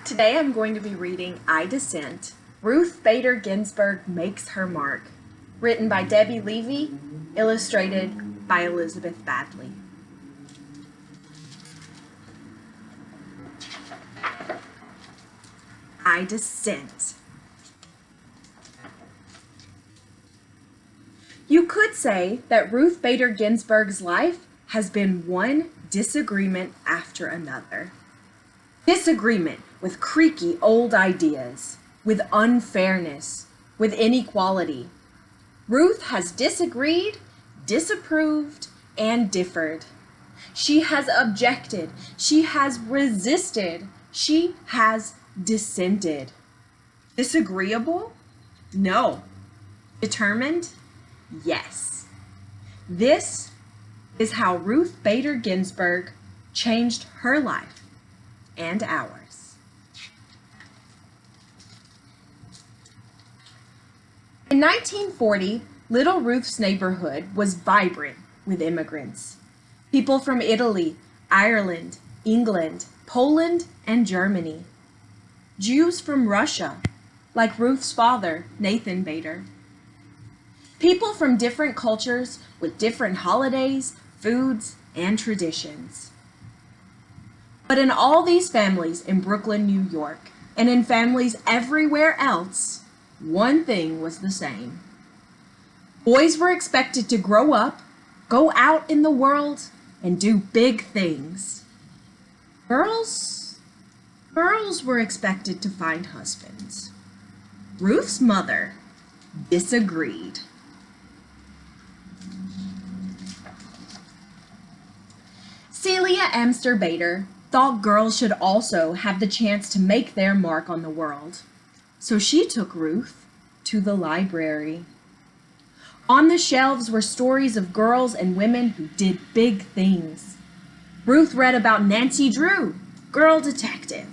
Today I'm going to be reading I Dissent, Ruth Bader Ginsburg Makes Her Mark, written by Debbie Levy, illustrated by Elizabeth Badley. I Dissent. You could say that Ruth Bader Ginsburg's life has been one disagreement after another. Disagreement with creaky old ideas, with unfairness, with inequality. Ruth has disagreed, disapproved, and differed. She has objected. She has resisted. She has dissented. Disagreeable? No. Determined? Yes. This is how Ruth Bader Ginsburg changed her life and ours. In 1940, Little Ruth's neighborhood was vibrant with immigrants. People from Italy, Ireland, England, Poland, and Germany. Jews from Russia, like Ruth's father, Nathan Bader. People from different cultures with different holidays, foods, and traditions. But in all these families in Brooklyn, New York, and in families everywhere else, one thing was the same. Boys were expected to grow up, go out in the world, and do big things. Girls were expected to find husbands. Ruth's mother disagreed. Celia Amster Bader thought girls should also have the chance to make their mark on the world. So she took Ruth to the library. On the shelves were stories of girls and women who did big things. Ruth read about Nancy Drew, girl detective.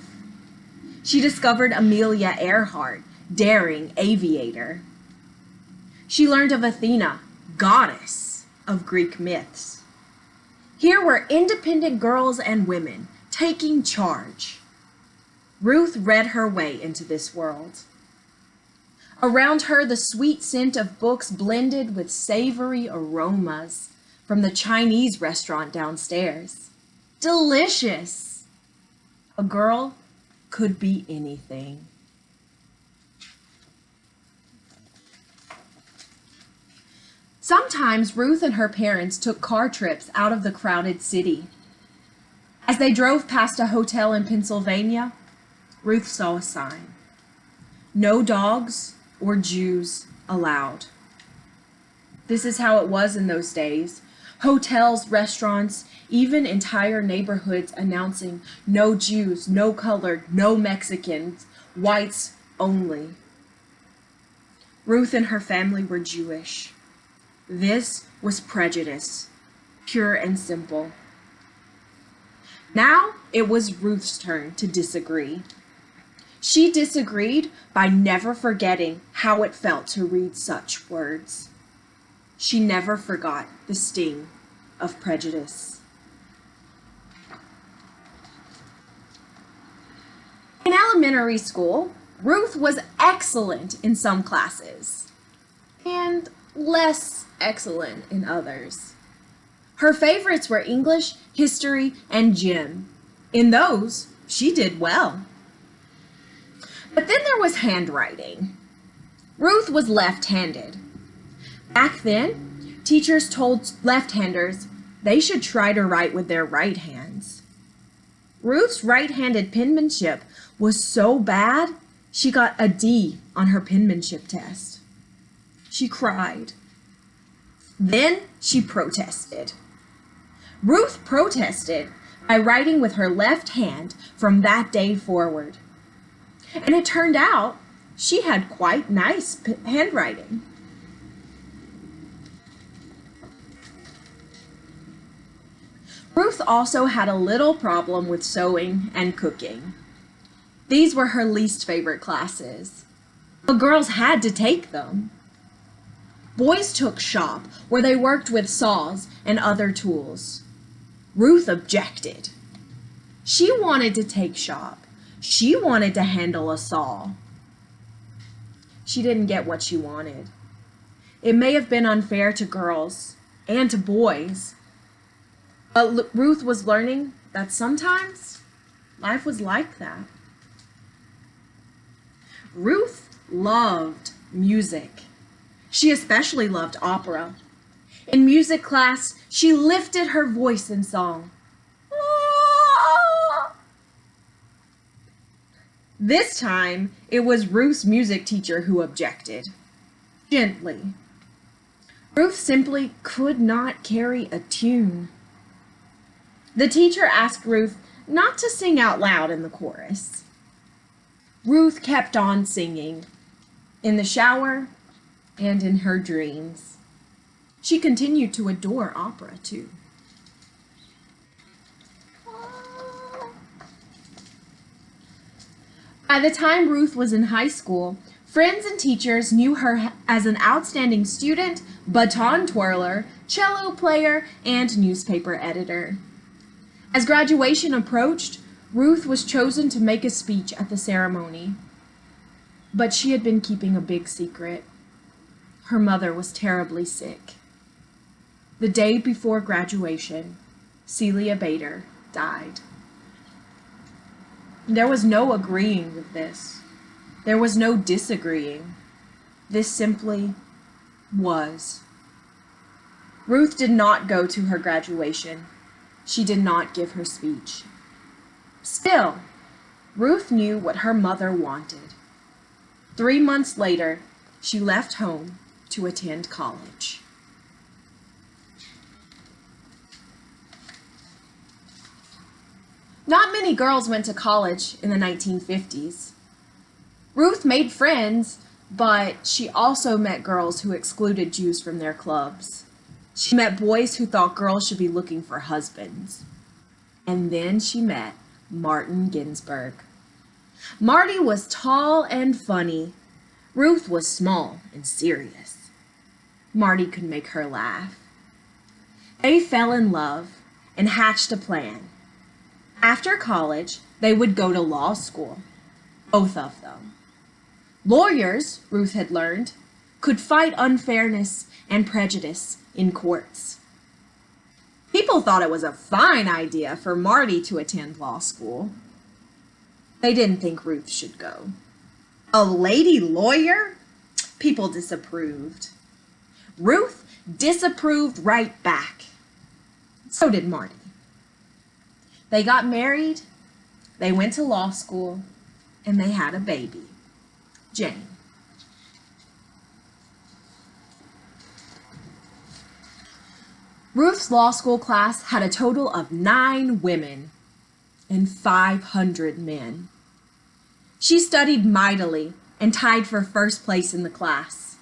She discovered Amelia Earhart, daring aviator. She learned of Athena, goddess of Greek myths. Here were independent girls and women taking charge. Ruth read her way into this world. Around her, the sweet scent of books blended with savory aromas from the Chinese restaurant downstairs. Delicious! A girl could be anything. Sometimes Ruth and her parents took car trips out of the crowded city. As they drove past a hotel in Pennsylvania, Ruth saw a sign. No dogs or Jews allowed. This is how it was in those days. Hotels, restaurants, even entire neighborhoods announcing no Jews, no colored, no Mexicans, whites only. Ruth and her family were Jewish. This was prejudice, pure and simple. Now it was Ruth's turn to disagree. She disagreed by never forgetting how it felt to read such words. She never forgot the sting of prejudice. In elementary school, Ruth was excellent in some classes and less excellent in others. Her favorites were English, history, and gym. In those, she did well. But then there was handwriting. Ruth was left-handed. Back then, teachers told left-handers they should try to write with their right hands. Ruth's right-handed penmanship was so bad, she got a D on her penmanship test. She cried. Then she protested. Ruth protested by writing with her left hand from that day forward. And it turned out she had quite nice handwriting. Ruth also had a little problem with sewing and cooking. These were her least favorite classes, but girls had to take them. Boys took shop, where they worked with saws and other tools. Ruth objected. She wanted to take shop She wanted to handle a saw. She didn't get what she wanted. It may have been unfair to girls and to boys, but Ruth was learning that sometimes life was like that. Ruth loved music. She especially loved opera. In music class, she lifted her voice in song. This time, it was Ruth's music teacher who objected. Gently. Ruth simply could not carry a tune. The teacher asked Ruth not to sing out loud in the chorus. Ruth kept on singing, in the shower and in her dreams. She continued to adore opera, too. By the time Ruth was in high school, friends and teachers knew her as an outstanding student, baton twirler, cello player, and newspaper editor. As graduation approached, Ruth was chosen to make a speech at the ceremony. But she had been keeping a big secret. Her mother was terribly sick. The day before graduation, Celia Bader died. There was no agreeing with this. There was no disagreeing. This simply was. Ruth did not go to her graduation. She did not give her speech. Still, Ruth knew what her mother wanted. 3 months later, she left home to attend college. Not many girls went to college in the 1950s. Ruth made friends, but she also met girls who excluded Jews from their clubs. She met boys who thought girls should be looking for husbands. And then she met Martin Ginsburg. Marty was tall and funny. Ruth was small and serious. Marty could make her laugh. They fell in love and hatched a plan. After college, they would go to law school, both of them. Lawyers, Ruth had learned, could fight unfairness and prejudice in courts. People thought it was a fine idea for Marty to attend law school. They didn't think Ruth should go. A lady lawyer? People disapproved. Ruth disapproved right back. So did Marty. They got married, they went to law school, and they had a baby, Jane. Ruth's law school class had a total of 9 women and 500 men. She studied mightily and tied for first place in the class.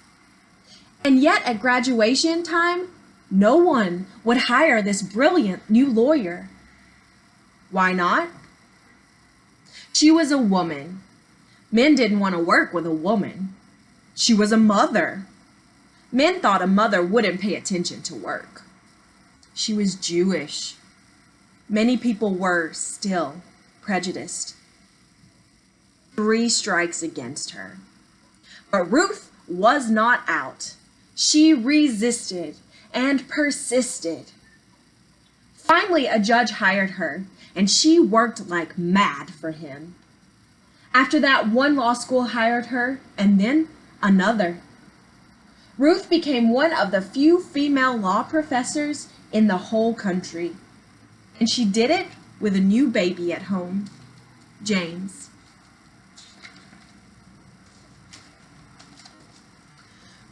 And yet at graduation time, no one would hire this brilliant new lawyer. Why not? She was a woman. Men didn't want to work with a woman. She was a mother. Men thought a mother wouldn't pay attention to work. She was Jewish. Many people were still prejudiced. 3 strikes against her. But Ruth was not out. She resisted and persisted. Finally, a judge hired her, and she worked like mad for him. After that, one law school hired her, and then another. Ruth became one of the few female law professors in the whole country, and she did it with a new baby at home, James.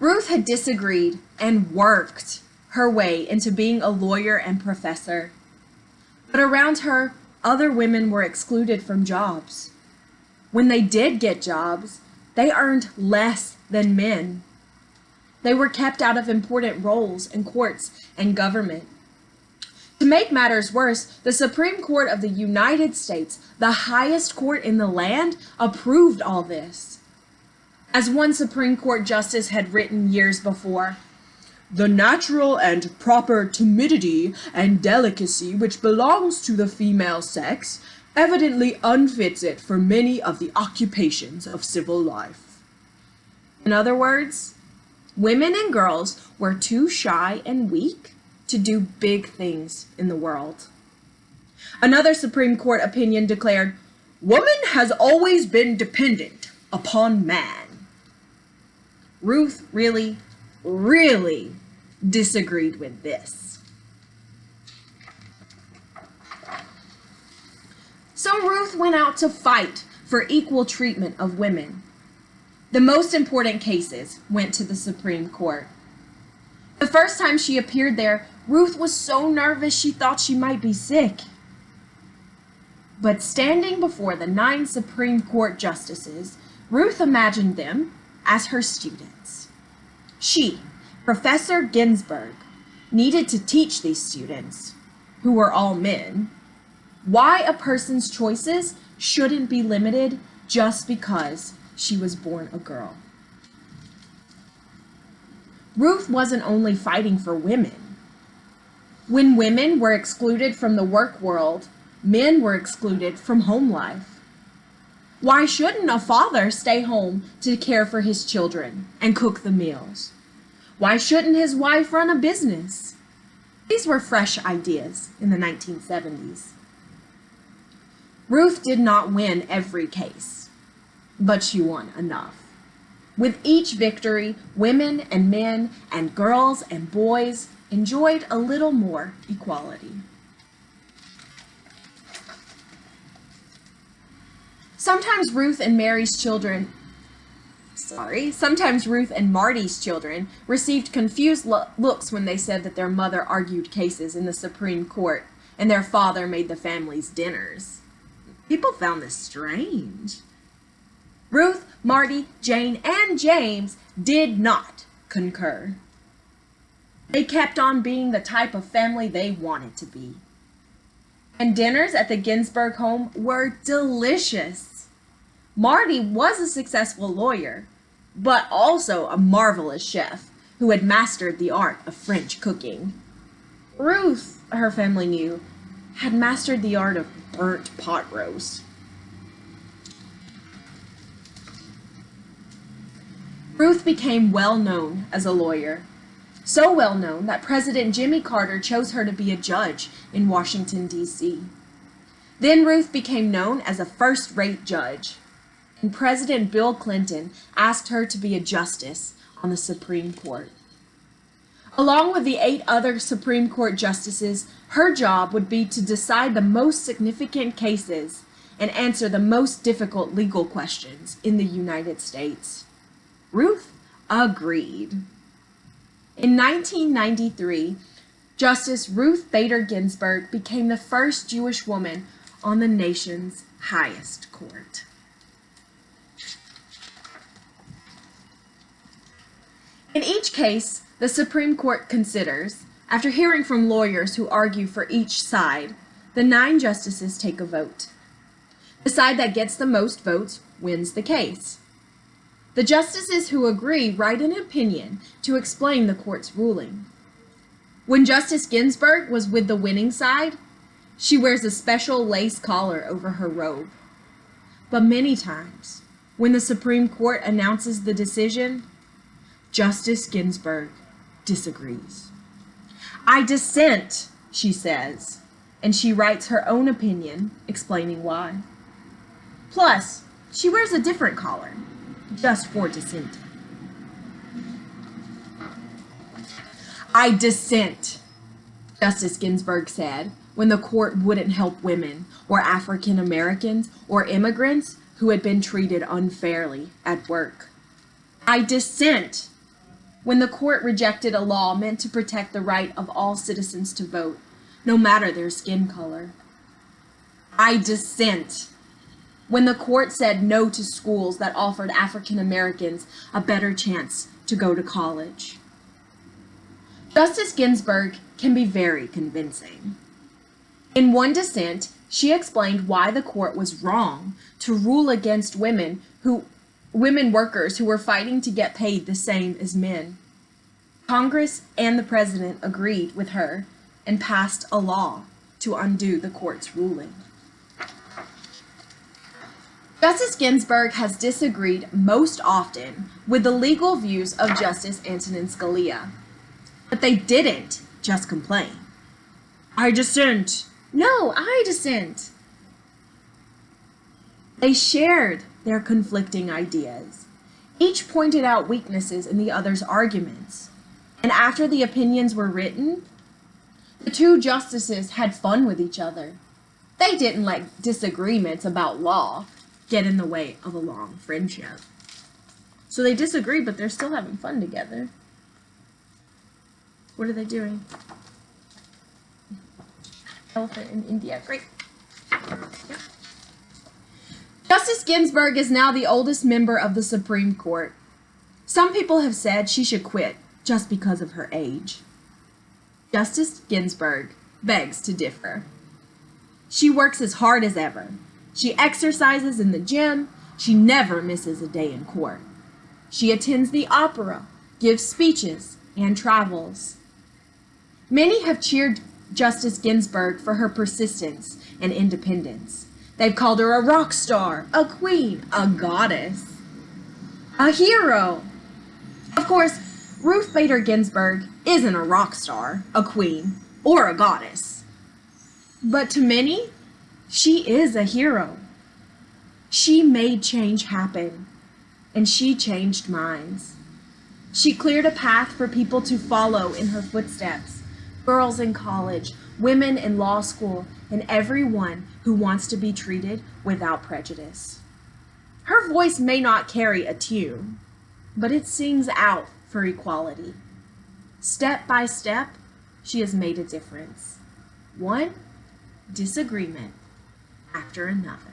Ruth had disagreed and worked her way into being a lawyer and professor. But around her, other women were excluded from jobs. When they did get jobs, they earned less than men. They were kept out of important roles in courts and government. To make matters worse, the Supreme Court of the United States, the highest court in the land, approved all this. As one Supreme Court justice had written years before, "The natural and proper timidity and delicacy which belongs to the female sex evidently unfits it for many of the occupations of civil life. In other words, women and girls were too shy and weak to do big things in the world. Another Supreme Court opinion declared, "Woman has always been dependent upon man." Ruth really disagreed with this. So Ruth went out to fight for equal treatment of women. The most important cases went to the Supreme Court. The first time she appeared there, Ruth was so nervous she thought she might be sick. But standing before the 9 Supreme Court justices, Ruth imagined them as her students. She, Professor Ginsburg, needed to teach these students, who were all men, why a person's choices shouldn't be limited just because she was born a girl. Ruth wasn't only fighting for women. When women were excluded from the work world, men were excluded from home life. Why shouldn't a father stay home to care for his children and cook the meals? Why shouldn't his wife run a business? These were fresh ideas in the 1970s. Ruth did not win every case, but she won enough. With each victory, women and men and girls and boys enjoyed a little more equality. Sometimes Ruth and Marty's children received confused looks when they said that their mother argued cases in the Supreme Court and their father made the family's dinners. People found this strange. Ruth, Marty, Jane, and James did not concur. They kept on being the type of family they wanted to be. And dinners at the Ginsburg home were delicious. Marty was a successful lawyer, but also a marvelous chef who had mastered the art of French cooking. Ruth, her family knew, had mastered the art of burnt pot roast. Ruth became well known as a lawyer, so well known that President Jimmy Carter chose her to be a judge in Washington, D.C. Then Ruth became known as a first-rate judge, and President Bill Clinton asked her to be a justice on the Supreme Court. Along with the 8 other Supreme Court justices, her job would be to decide the most significant cases and answer the most difficult legal questions in the United States. Ruth agreed. In 1993, Justice Ruth Bader Ginsburg became the first Jewish woman on the nation's highest court. In each case, the Supreme Court considers, after hearing from lawyers who argue for each side, the 9 justices take a vote. The side that gets the most votes wins the case. The justices who agree write an opinion to explain the court's ruling. When Justice Ginsburg was with the winning side, she wears a special lace collar over her robe. But many times, when the Supreme Court announces the decision, Justice Ginsburg disagrees. "I dissent," she says, and she writes her own opinion explaining why. Plus, she wears a different collar, just for dissent. "I dissent," Justice Ginsburg said when the court wouldn't help women or African Americans or immigrants who had been treated unfairly at work. "I dissent," when the court rejected a law meant to protect the right of all citizens to vote, no matter their skin color. "I dissent," when the court said no to schools that offered African Americans a better chance to go to college. Justice Ginsburg can be very convincing. In one dissent, she explained why the court was wrong to rule against women workers who were fighting to get paid the same as men. Congress and the president agreed with her and passed a law to undo the court's ruling. Justice Ginsburg has disagreed most often with the legal views of Justice Antonin Scalia. But they didn't just complain. I dissent. No, I dissent. They shared their conflicting ideas. Each pointed out weaknesses in the other's arguments. And after the opinions were written, the two justices had fun with each other. They didn't let disagreements about law get in the way of a long friendship. So they disagree, but they're still having fun together. What are they doing? Elephant in India. Great. Yep. Justice Ginsburg is now the oldest member of the Supreme Court. Some people have said she should quit just because of her age. Justice Ginsburg begs to differ. She works as hard as ever. She exercises in the gym. She never misses a day in court. She attends the opera, gives speeches, and travels. Many have cheered Justice Ginsburg for her persistence and independence. They've called her a rock star, a queen, a goddess, a hero. Of course, Ruth Bader Ginsburg isn't a rock star, a queen, or a goddess. But to many, she is a hero. She made change happen, and she changed minds. She cleared a path for people to follow in her footsteps. Girls in college, women in law school, and everyone who wants to be treated without prejudice. Her voice may not carry a tune, but it sings out for equality. Step by step, she has made a difference. One disagreement after another.